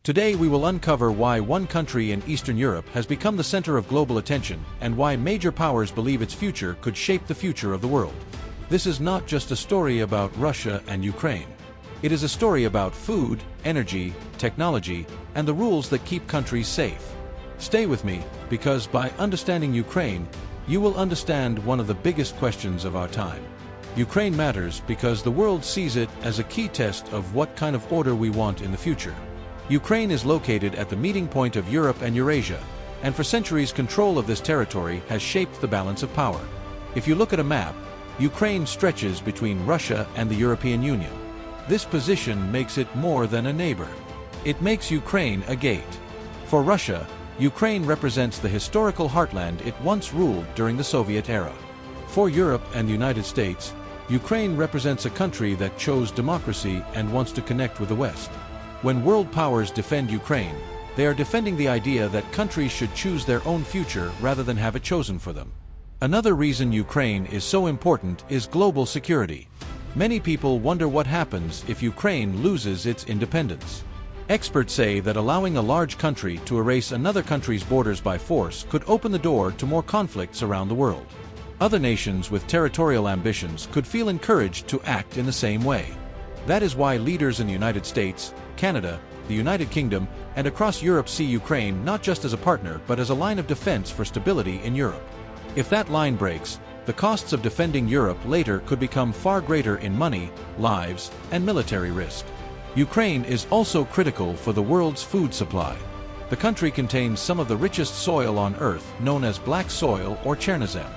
Today we will uncover why one country in Eastern Europe has become the center of global attention and why major powers believe its future could shape the future of the world. This is not just a story about Russia and Ukraine. It is a story about food, energy, technology, and the rules that keep countries safe. Stay with me, because by understanding Ukraine, you will understand one of the biggest questions of our time. Ukraine matters because the world sees it as a key test of what kind of order we want in the future. Ukraine is located at the meeting point of Europe and Eurasia, and for centuries control of this territory has shaped the balance of power. If you look at a map, Ukraine stretches between Russia and the European Union. This position makes it more than a neighbor. It makes Ukraine a gate. For Russia, Ukraine represents the historical heartland it once ruled during the Soviet era. For Europe and the United States, Ukraine represents a country that chose democracy and wants to connect with the West. When world powers defend Ukraine, they are defending the idea that countries should choose their own future rather than have it chosen for them. Another reason Ukraine is so important is global security. Many people wonder what happens if Ukraine loses its independence. Experts say that allowing a large country to erase another country's borders by force could open the door to more conflicts around the world. Other nations with territorial ambitions could feel encouraged to act in the same way. That is why leaders in the United States, Canada, the United Kingdom, and across Europe see Ukraine not just as a partner but as a line of defense for stability in Europe. If that line breaks, the costs of defending Europe later could become far greater in money, lives, and military risk. Ukraine is also critical for the world's food supply. The country contains some of the richest soil on Earth, known as black soil or Chernozem.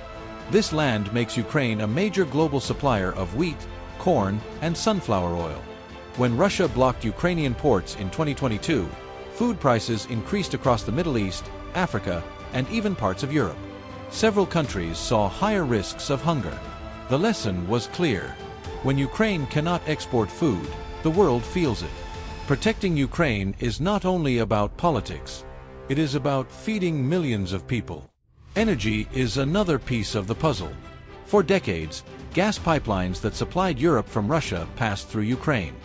This land makes Ukraine a major global supplier of wheat, corn, and sunflower oil. When Russia blocked Ukrainian ports in 2022, food prices increased across the Middle East, Africa, and even parts of Europe. Several countries saw higher risks of hunger. The lesson was clear. When Ukraine cannot export food, the world feels it. Protecting Ukraine is not only about politics. It is about feeding millions of people. Energy is another piece of the puzzle. For decades, gas pipelines that supplied Europe from Russia passed through Ukraine.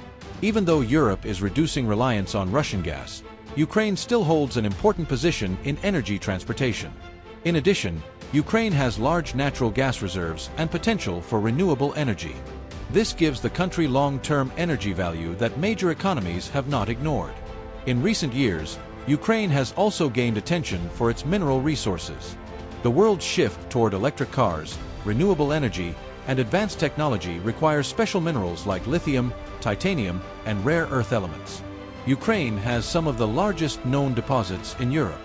Even though Europe is reducing reliance on Russian gas, Ukraine still holds an important position in energy transportation. In addition, Ukraine has large natural gas reserves and potential for renewable energy. This gives the country long-term energy value that major economies have not ignored. In recent years, Ukraine has also gained attention for its mineral resources. The world's shift toward electric cars, renewable energy, and advanced technology requires special minerals like lithium, titanium, and rare earth elements. Ukraine has some of the largest known deposits in Europe.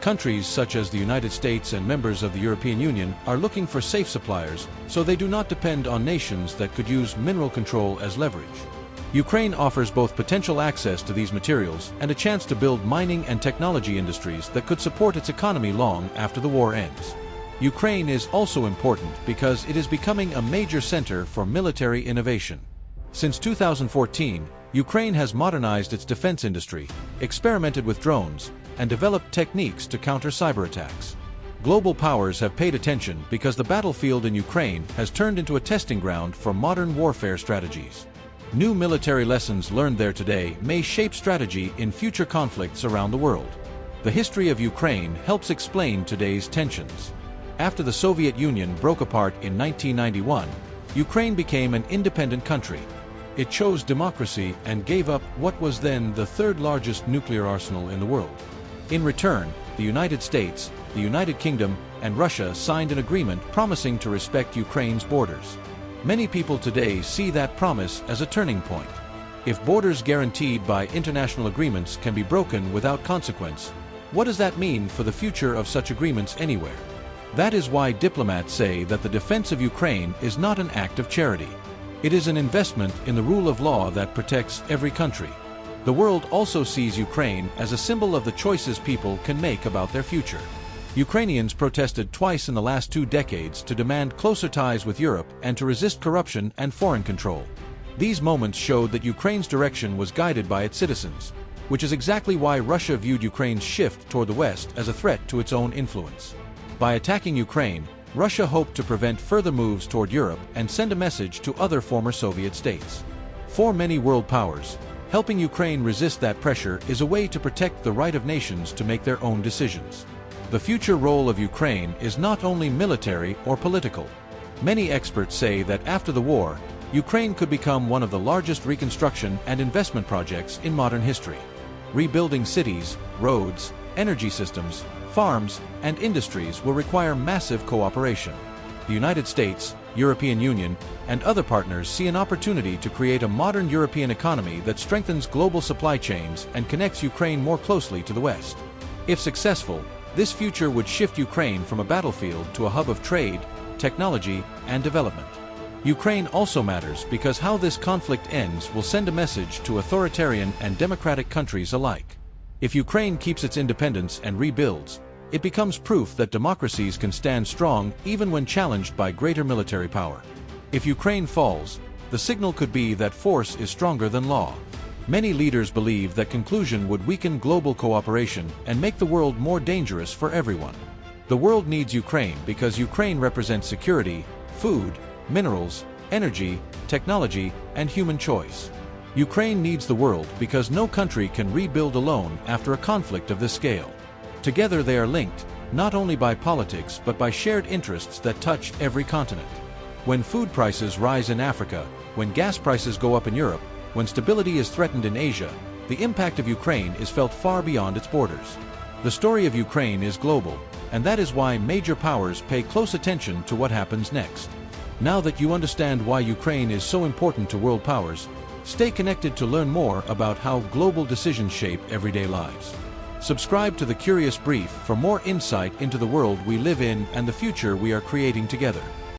Countries such as the United States and members of the European Union are looking for safe suppliers, so they do not depend on nations that could use mineral control as leverage. Ukraine offers both potential access to these materials and a chance to build mining and technology industries that could support its economy long after the war ends. Ukraine is also important because it is becoming a major center for military innovation. Since 2014, Ukraine has modernized its defense industry, experimented with drones, and developed techniques to counter cyber attacks. Global powers have paid attention because the battlefield in Ukraine has turned into a testing ground for modern warfare strategies. New military lessons learned there today may shape strategy in future conflicts around the world. The history of Ukraine helps explain today's tensions. After the Soviet Union broke apart in 1991, Ukraine became an independent country. It chose democracy and gave up what was then the third largest nuclear arsenal in the world. In return, the United States, the United Kingdom, and Russia signed an agreement promising to respect Ukraine's borders. Many people today see that promise as a turning point. If borders guaranteed by international agreements can be broken without consequence, what does that mean for the future of such agreements anywhere? That is why diplomats say that the defense of Ukraine is not an act of charity. It is an investment in the rule of law that protects every country. The world also sees Ukraine as a symbol of the choices people can make about their future. Ukrainians protested twice in the last 2 decades to demand closer ties with Europe and to resist corruption and foreign control. These moments showed that Ukraine's direction was guided by its citizens, which is exactly why Russia viewed Ukraine's shift toward the West as a threat to its own influence. By attacking Ukraine, Russia hoped to prevent further moves toward Europe and send a message to other former Soviet states. For many world powers, Helping Ukraine resist that pressure is a way to protect the right of nations to make their own decisions. The future role of Ukraine is not only military or political. Many experts say that after the war, Ukraine could become one of the largest reconstruction and investment projects in modern history. Rebuilding cities, roads, energy systems, farms, and industries will require massive cooperation. The United States, European Union, and other partners see an opportunity to create a modern European economy that strengthens global supply chains and connects Ukraine more closely to the West. If successful, this future would shift Ukraine from a battlefield to a hub of trade, technology, and development. Ukraine also matters because how this conflict ends will send a message to authoritarian and democratic countries alike. If Ukraine keeps its independence and rebuilds, it becomes proof that democracies can stand strong even when challenged by greater military power. If Ukraine falls, the signal could be that force is stronger than law. Many leaders believe that conclusion would weaken global cooperation and make the world more dangerous for everyone. The world needs Ukraine because Ukraine represents security, food, minerals, energy, technology, and human choice. Ukraine needs the world because no country can rebuild alone after a conflict of this scale. Together they are linked, not only by politics but by shared interests that touch every continent. When food prices rise in Africa, when gas prices go up in Europe, when stability is threatened in Asia, the impact of Ukraine is felt far beyond its borders. The story of Ukraine is global, and that is why major powers pay close attention to what happens next. Now that you understand why Ukraine is so important to world powers, stay connected to learn more about how global decisions shape everyday lives. Subscribe to The Curious Brief for more insight into the world we live in and the future we are creating together.